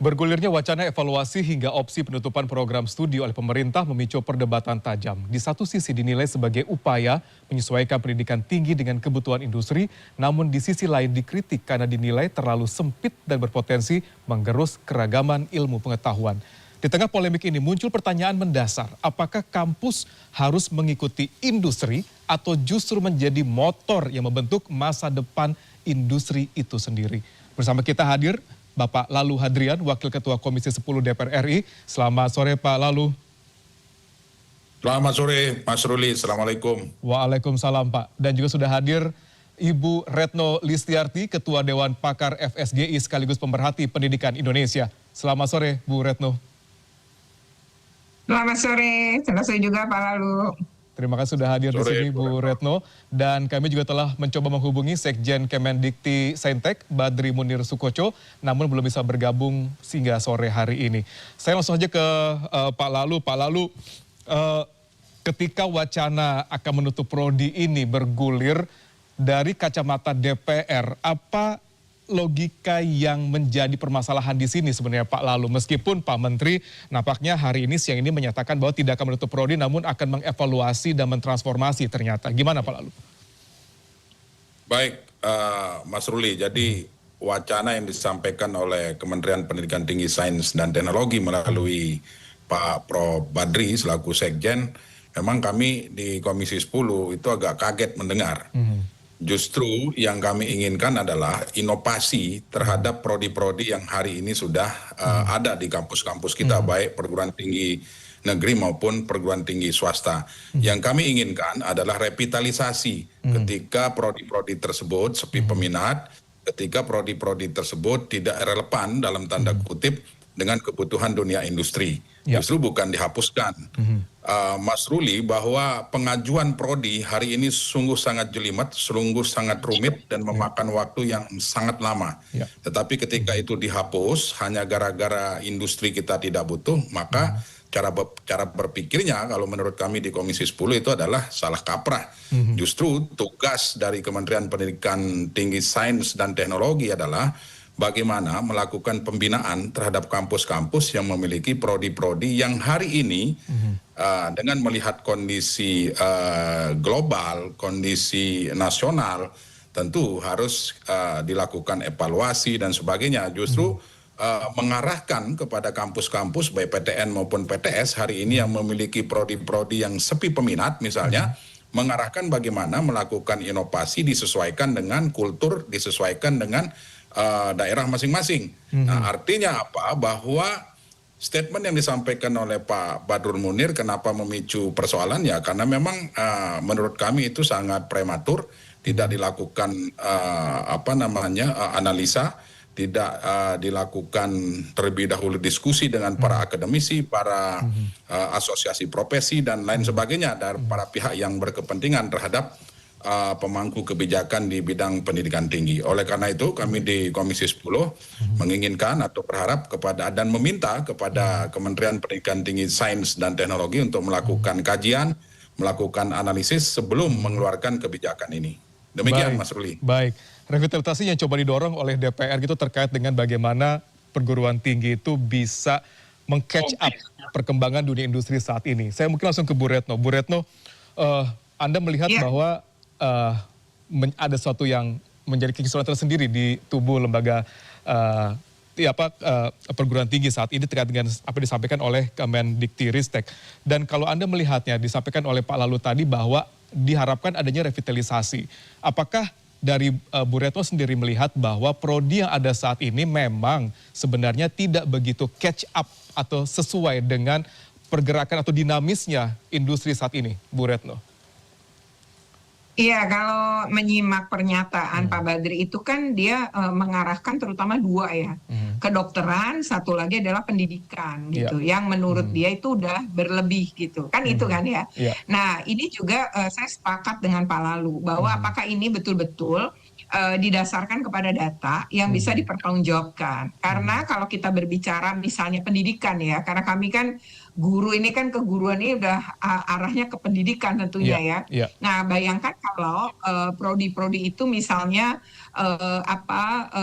Bergulirnya wacana evaluasi hingga opsi penutupan program studi oleh pemerintah memicu perdebatan tajam. Di satu sisi dinilai sebagai upaya menyesuaikan pendidikan tinggi dengan kebutuhan industri, namun di sisi lain dikritik karena dinilai terlalu sempit dan berpotensi menggerus keragaman ilmu pengetahuan. Di tengah polemik ini muncul pertanyaan mendasar, apakah kampus harus mengikuti industri atau justru menjadi motor yang membentuk masa depan industri itu sendiri? Bersama kita hadir Bapak Lalu Hadrian, Wakil Ketua Komisi 10 DPR RI. Selamat sore Pak Lalu. Selamat sore Mas Ruli, Assalamualaikum. Waalaikumsalam Pak. Dan juga sudah hadir Ibu Retno Listiarti, Ketua Dewan Pakar FSGI sekaligus pemerhati pendidikan Indonesia. Selamat sore Bu Retno. Selamat sore juga Pak Lalu. Terima kasih sudah hadir di sini Bu Retno. Dan kami juga telah mencoba menghubungi Sekjen Kemendikti Saintek, Badri Munir Sukoco, namun belum bisa bergabung hingga sore hari ini. Saya langsung saja ke Pak Lalu. Pak Lalu, ketika wacana akan menutup prodi ini bergulir dari kacamata DPR, apa logika yang menjadi permasalahan di sini sebenarnya Pak Lalu? Meskipun Pak Menteri nampaknya hari ini siang ini menyatakan bahwa tidak akan menutup prodi namun akan mengevaluasi dan mentransformasi ternyata. Gimana Pak Lalu? Baik Mas Ruli, jadi wacana yang disampaikan oleh Kementerian Pendidikan Tinggi Sains dan Teknologi melalui Pak Prof. Badri selaku Sekjen, memang kami di Komisi 10 itu agak kaget mendengar. Justru yang kami inginkan adalah inovasi terhadap prodi-prodi yang hari ini sudah ada di kampus-kampus kita, baik perguruan tinggi negeri maupun perguruan tinggi swasta. Yang kami inginkan adalah revitalisasi ketika prodi-prodi tersebut sepi peminat, ketika prodi-prodi tersebut tidak relevan dalam tanda kutip dengan kebutuhan dunia industri. Justru bukan dihapuskan. Mas Ruli, bahwa pengajuan prodi hari ini sungguh sangat jelimet, sungguh sangat rumit dan memakan waktu yang sangat lama. Tetapi ketika itu dihapus hanya gara-gara industri kita tidak butuh, maka cara berpikirnya kalau menurut kami di Komisi 10 itu adalah salah kaprah. Justru tugas dari Kementerian Pendidikan Tinggi Sains dan Teknologi adalah bagaimana melakukan pembinaan terhadap kampus-kampus yang memiliki prodi-prodi yang hari ini dengan melihat kondisi global, kondisi nasional, tentu harus dilakukan evaluasi dan sebagainya. Justru mengarahkan kepada kampus-kampus baik PTN maupun PTS hari ini yang memiliki prodi-prodi yang sepi peminat misalnya, mengarahkan bagaimana melakukan inovasi disesuaikan dengan kultur, disesuaikan dengan daerah masing-masing. Nah, artinya apa? Bahwa statement yang disampaikan oleh Pak Badrul Munir kenapa memicu persoalan ya karena memang menurut kami itu sangat prematur, tidak dilakukan analisa, tidak dilakukan terlebih dahulu diskusi dengan para akademisi, para asosiasi profesi dan lain sebagainya dari para pihak yang berkepentingan terhadap pemangku kebijakan di bidang pendidikan tinggi. Oleh karena itu kami di Komisi 10 menginginkan atau berharap kepada dan meminta kepada Kementerian Pendidikan Tinggi Sains dan Teknologi untuk melakukan kajian, melakukan analisis sebelum mengeluarkan kebijakan ini. Demikian Mas Ruli. Baik, revitalisasi yang coba didorong oleh DPR gitu terkait dengan bagaimana perguruan tinggi itu bisa meng-catch up perkembangan dunia industri saat ini. Saya mungkin langsung ke Bu Retno. Bu Retno, Anda melihat bahwa ada sesuatu yang menjadi kekesulitan tersendiri di tubuh lembaga perguruan tinggi saat ini terkait dengan apa yang disampaikan oleh Kemendikti Ristek. Dan kalau Anda melihatnya disampaikan oleh Pak Lalu tadi bahwa diharapkan adanya revitalisasi. Apakah dari Bu Retno sendiri melihat bahwa prodi yang ada saat ini memang sebenarnya tidak begitu catch up atau sesuai dengan pergerakan atau dinamisnya industri saat ini, Bu Retno? Iya, kalau menyimak pernyataan Pak Badri itu kan dia mengarahkan terutama dua ya, kedokteran, satu lagi adalah pendidikan gitu, yang menurut dia itu udah berlebih gitu, kan itu kan ya. Nah ini juga saya sepakat dengan Pak Lalu bahwa apakah ini betul-betul didasarkan kepada data yang bisa dipertanggungjawabkan. Karena kalau kita berbicara misalnya pendidikan ya, karena kami kan guru ini kan keguruan ini udah arahnya ke pendidikan tentunya ya. Nah, bayangkan kalau prodi-prodi itu misalnya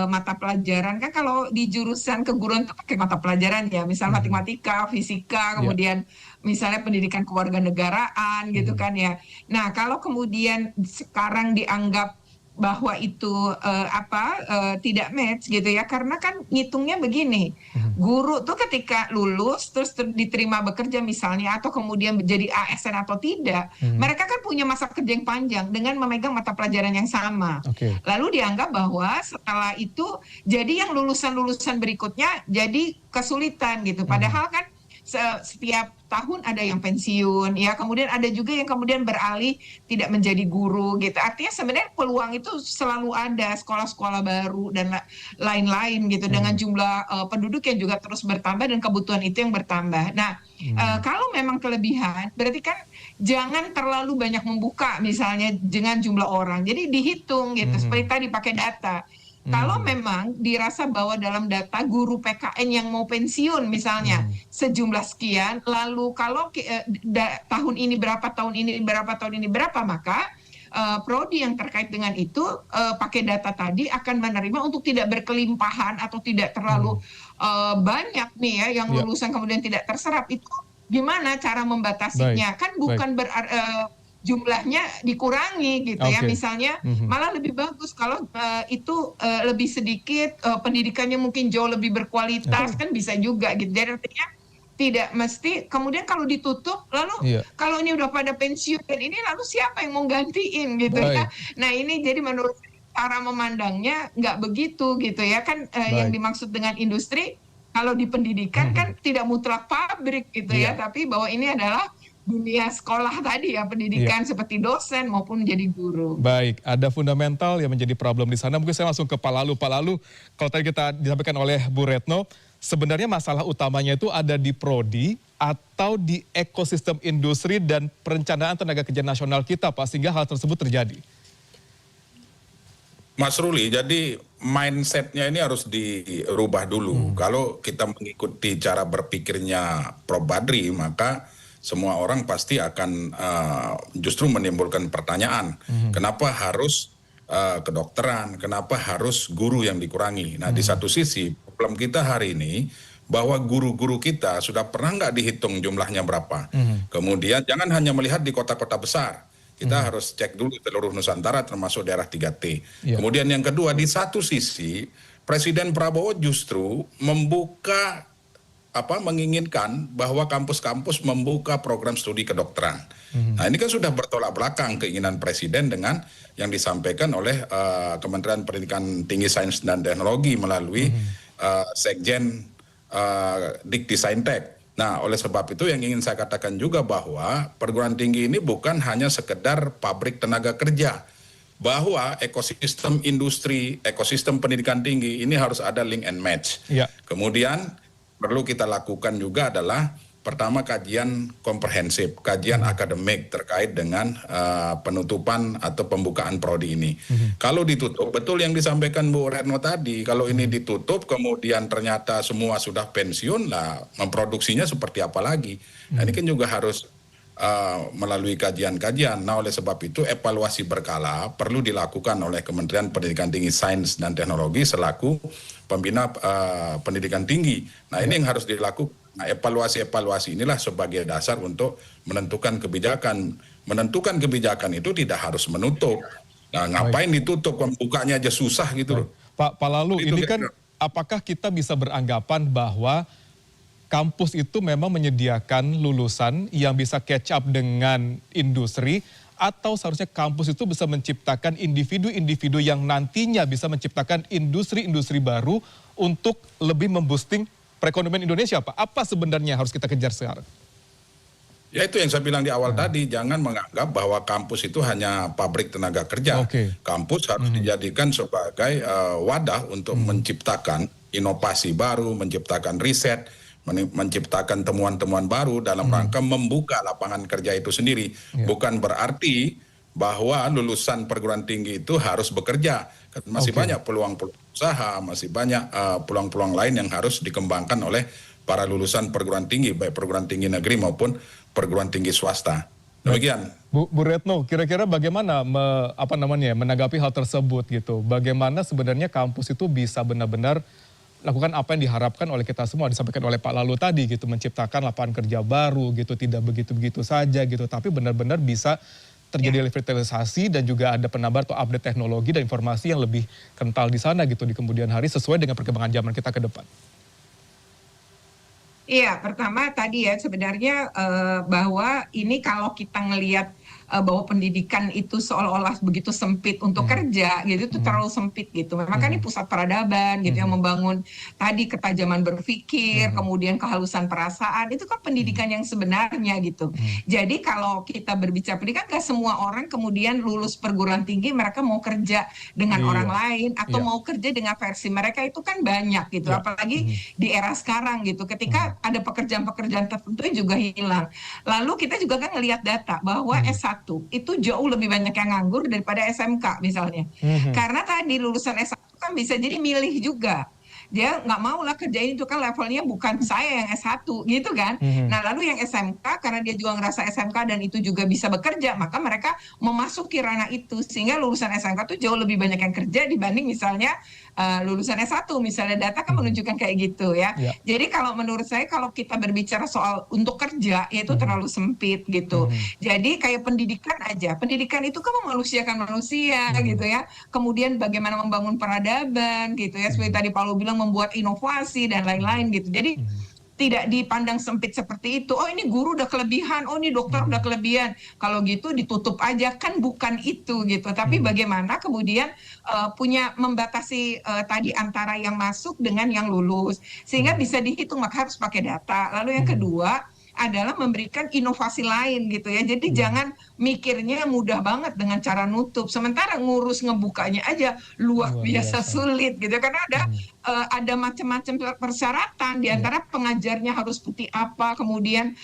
mata pelajaran kan kalau di jurusan keguruan itu pakai mata pelajaran ya, misal matematika, fisika, kemudian misalnya pendidikan kewarganegaraan gitu kan ya. Nah, kalau kemudian sekarang dianggap bahwa itu tidak match gitu ya, karena kan ngitungnya begini, guru tuh ketika lulus terus diterima bekerja misalnya atau kemudian menjadi ASN atau tidak, mereka kan punya masa kerja yang panjang dengan memegang mata pelajaran yang sama. Lalu dianggap bahwa setelah itu jadi yang lulusan-lulusan berikutnya jadi kesulitan gitu, padahal kan setiap tahun ada yang pensiun ya, kemudian ada juga yang kemudian beralih tidak menjadi guru gitu. Artinya sebenarnya peluang itu selalu ada, sekolah-sekolah baru dan lain-lain gitu, dengan jumlah penduduk yang juga terus bertambah dan kebutuhan itu yang bertambah. Nah, kalau memang kelebihan berarti kan jangan terlalu banyak membuka misalnya dengan jumlah orang. Jadi dihitung gitu, seperti tadi pakai data. Kalau memang dirasa bahwa dalam data guru PKN yang mau pensiun misalnya sejumlah sekian, lalu kalau tahun ini berapa, tahun ini berapa, tahun ini berapa, maka prodi yang terkait dengan itu pakai data tadi akan menerima untuk tidak berkelimpahan atau tidak terlalu banyak nih ya yang lulusan kemudian tidak terserap. Itu gimana cara membatasinya? Kan bukan jumlahnya dikurangi gitu ya, misalnya malah lebih bagus kalau itu lebih sedikit, pendidikannya mungkin jauh lebih berkualitas, kan bisa juga gitu. Jadi artinya tidak mesti kemudian kalau ditutup lalu kalau ini udah pada pensiun dan ini lalu siapa yang mau gantiin gitu ya. Nah, ini jadi menurut cara memandangnya nggak begitu gitu ya kan, yang dimaksud dengan industri kalau di pendidikan kan tidak mutlak pabrik gitu ya, tapi bahwa ini adalah dunia sekolah tadi ya, pendidikan seperti dosen maupun menjadi guru. Baik, ada fundamental yang menjadi problem di sana. Mungkin saya langsung ke Pak Lalu. Pak Lalu, kalau tadi kita disampaikan oleh Bu Retno, sebenarnya masalah utamanya itu ada di prodi atau di ekosistem industri dan perencanaan tenaga kerja nasional kita, Pak, sehingga hal tersebut terjadi. Mas Ruli, jadi mindsetnya ini harus dirubah dulu. Kalau kita mengikuti cara berpikirnya Prof. Badri, maka semua orang pasti akan justru menimbulkan pertanyaan, kenapa harus kedokteran, kenapa harus guru yang dikurangi. Nah, di satu sisi problem kita hari ini bahwa guru-guru kita sudah pernah nggak dihitung jumlahnya berapa. Kemudian jangan hanya melihat di kota-kota besar, kita harus cek dulu seluruh Nusantara termasuk daerah 3T. Kemudian yang kedua, di satu sisi Presiden Prabowo justru menginginkan bahwa kampus-kampus membuka program studi kedokteran. Nah, ini kan sudah bertolak belakang keinginan Presiden dengan yang disampaikan oleh Kementerian Pendidikan Tinggi Sains dan Teknologi melalui Sekjen Diktisaintek. Nah, oleh sebab itu yang ingin saya katakan juga bahwa perguruan tinggi ini bukan hanya sekedar pabrik tenaga kerja, bahwa ekosistem industri, ekosistem pendidikan tinggi ini harus ada link and match. Kemudian perlu kita lakukan juga adalah pertama kajian komprehensif, kajian akademik terkait dengan penutupan atau pembukaan prodi ini. Kalau ditutup, betul yang disampaikan Bu Retno tadi, kalau ini ditutup kemudian ternyata semua sudah pensiun, lah memproduksinya seperti apa lagi. Nah, ini kan juga harus melalui kajian-kajian. Nah, oleh sebab itu evaluasi berkala perlu dilakukan oleh Kementerian Pendidikan Tinggi Sains dan Teknologi selaku pembina pendidikan tinggi. Nah, ini yang harus dilakukan. Nah, evaluasi inilah sebagai dasar untuk menentukan kebijakan. Menentukan kebijakan itu tidak harus menutup. Nah, ngapain ditutup, pembukanya aja susah gitu loh. Pak Lalu, ini kan apakah kita bisa beranggapan bahwa kampus itu memang menyediakan lulusan yang bisa catch up dengan industri, atau seharusnya kampus itu bisa menciptakan individu-individu yang nantinya bisa menciptakan industri-industri baru untuk lebih memboosting perekonomian Indonesia, Pak? Apa sebenarnya harus kita kejar sekarang? Ya, itu yang saya bilang di awal tadi, jangan menganggap bahwa kampus itu hanya pabrik tenaga kerja. Kampus harus dijadikan sebagai wadah untuk menciptakan inovasi baru, menciptakan riset, menciptakan temuan-temuan baru dalam rangka membuka lapangan kerja itu sendiri. Bukan berarti bahwa lulusan perguruan tinggi itu harus bekerja. Masih banyak peluang-peluang usaha, masih banyak peluang-peluang lain yang harus dikembangkan oleh para lulusan perguruan tinggi, baik perguruan tinggi negeri maupun perguruan tinggi swasta. Demikian. Bu Retno, kira-kira bagaimana menanggapi hal tersebut gitu? Bagaimana sebenarnya kampus itu bisa benar-benar lakukan apa yang diharapkan oleh kita semua, disampaikan oleh Pak Lalu tadi gitu, menciptakan lapangan kerja baru gitu, tidak begitu-begitu saja gitu, tapi benar-benar bisa terjadi revitalisasi dan juga ada penambahan atau update teknologi dan informasi yang lebih kental di sana gitu di kemudian hari sesuai dengan perkembangan zaman kita ke depan. Iya, pertama tadi ya sebenarnya bahwa ini kalau kita ngelihat bahwa pendidikan itu seolah-olah begitu sempit untuk kerja gitu, itu terlalu sempit gitu. Memang kan ini pusat peradaban gitu yang membangun tadi ketajaman berpikir, kemudian kehalusan perasaan, itu kan pendidikan yang sebenarnya gitu. Jadi kalau kita berbicara pendidikan, gak semua orang kemudian lulus perguruan tinggi mereka mau kerja dengan orang lain atau mau kerja dengan versi mereka, itu kan banyak gitu. Apalagi di era sekarang gitu, ketika ada pekerjaan-pekerjaan tertentu yang juga hilang. Lalu kita juga kan ngelihat data bahwa S1 itu jauh lebih banyak yang nganggur daripada SMK misalnya. Karena tadi lulusan S1 kan bisa jadi milih juga. Dia nggak mau lah kerjain itu kan levelnya bukan saya yang S1 gitu kan. Nah lalu yang SMK karena dia juga ngerasa SMK dan itu juga bisa bekerja, maka mereka memasuki ranah itu sehingga lulusan SMK itu jauh lebih banyak yang kerja dibanding misalnya lulusan S1 misalnya. Data kan menunjukkan kayak gitu ya. Jadi kalau menurut saya kalau kita berbicara soal untuk kerja ya itu terlalu sempit gitu. Jadi kayak pendidikan aja, pendidikan itu kan memanusiakan manusia gitu ya. Kemudian bagaimana membangun peradaban gitu ya, seperti tadi Pak Lu bilang membuat inovasi dan lain-lain gitu. Jadi tidak dipandang sempit seperti itu. Oh ini guru udah kelebihan, oh ini dokter udah kelebihan. Kalau gitu ditutup aja, kan bukan itu gitu. Tapi bagaimana kemudian punya membatasi tadi antara yang masuk dengan yang lulus. Sehingga bisa dihitung, maka harus pakai data. Lalu yang kedua adalah memberikan inovasi lain gitu ya. Jadi jangan mikirnya mudah banget dengan cara nutup. Sementara ngurus ngebukanya aja luar biasa sulit gitu. Karena ada macam-macam persyaratan. Di antara pengajarnya harus seperti apa, kemudian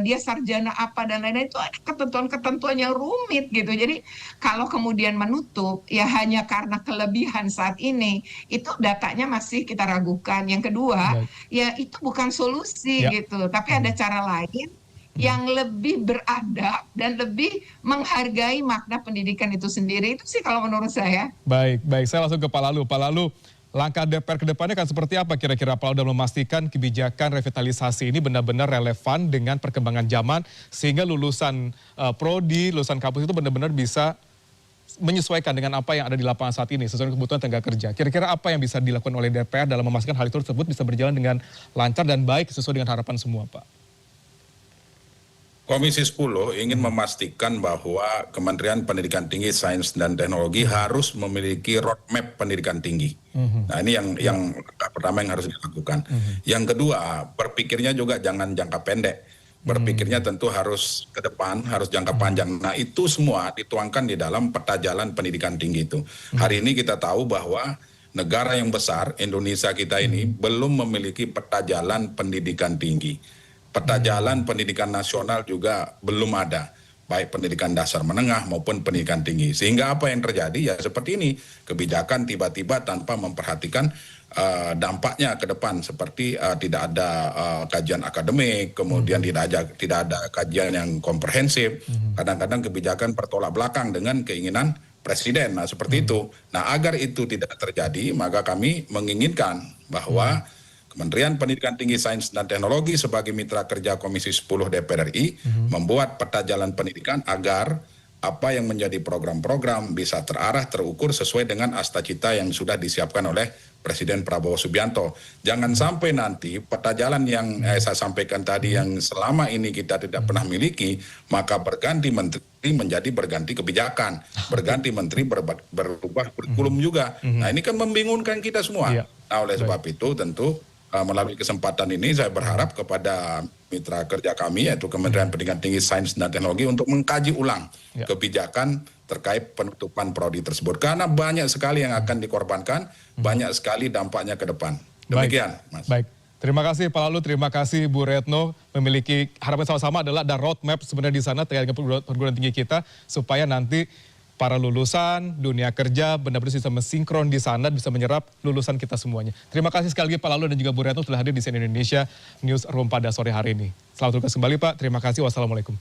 dia sarjana apa dan lain-lain, itu ada ketentuan-ketentuan yang rumit gitu. Jadi kalau kemudian menutup ya hanya karena kelebihan saat ini, itu datanya masih kita ragukan. Yang kedua, ya itu bukan solusi gitu, tapi ada cara lain yang lebih beradab dan lebih menghargai makna pendidikan itu sendiri. Itu sih kalau menurut saya. Baik, saya langsung ke Pak Lalu. Pak Lalu, langkah DPR ke depannya akan seperti apa kira-kira Pak Lalu dalam memastikan kebijakan revitalisasi ini benar-benar relevan dengan perkembangan zaman sehingga lulusan prodi, lulusan kampus itu benar-benar bisa menyesuaikan dengan apa yang ada di lapangan saat ini sesuai dengan kebutuhan tenaga kerja. Kira-kira apa yang bisa dilakukan oleh DPR dalam memastikan hal itu tersebut bisa berjalan dengan lancar dan baik sesuai dengan harapan semua, Pak? Komisi 10 ingin memastikan bahwa Kementerian Pendidikan Tinggi, Sains dan Teknologi harus memiliki roadmap pendidikan tinggi. Nah ini yang pertama yang harus dilakukan. Yang kedua, berpikirnya juga jangan jangka pendek. Berpikirnya tentu harus ke depan, harus jangka panjang. Nah itu semua dituangkan di dalam peta jalan pendidikan tinggi itu. Hari ini kita tahu bahwa negara yang besar, Indonesia kita ini, belum memiliki peta jalan pendidikan tinggi. Peta jalan pendidikan nasional juga belum ada, baik pendidikan dasar menengah maupun pendidikan tinggi. Sehingga apa yang terjadi ya seperti ini, kebijakan tiba-tiba tanpa memperhatikan dampaknya ke depan, seperti tidak ada kajian akademik, kemudian tidak ada kajian yang komprehensif, kadang-kadang kebijakan bertolak belakang dengan keinginan presiden. Nah seperti itu. Nah agar itu tidak terjadi, maka kami menginginkan bahwa Kementerian Pendidikan Tinggi, Sains dan Teknologi sebagai mitra kerja Komisi 10 DPR RI membuat peta jalan pendidikan agar apa yang menjadi program-program bisa terarah, terukur sesuai dengan asta cita yang sudah disiapkan oleh Presiden Prabowo Subianto. Jangan sampai nanti peta jalan yang saya sampaikan tadi yang selama ini kita tidak pernah miliki, maka berganti menteri menjadi berganti kebijakan, berganti menteri berubah kurikulum juga. Nah ini kan membingungkan kita semua. Nah oleh sebab itu tentu melalui kesempatan ini saya berharap kepada mitra kerja kami yaitu Kementerian Pendidikan Tinggi, Sains dan Teknologi untuk mengkaji ulang kebijakan terkait penutupan prodi tersebut. Karena banyak sekali yang akan dikorbankan, banyak sekali dampaknya ke depan. Demikian, Mas. Baik. Terima kasih Pak Lalu, terima kasih Bu Retno. Memiliki harapan sama-sama adalah ada roadmap sebenarnya di sana terkait dengan perguruan tinggi kita supaya nanti para lulusan dunia kerja benar-benar bisa mensinkron di sana, bisa menyerap lulusan kita semuanya. Terima kasih sekali lagi Pak Lalu dan juga Bu Retno telah hadir di CNN Indonesia Newsroom pada sore hari ini. Selamat tugas kembali Pak, terima kasih. Wassalamualaikum.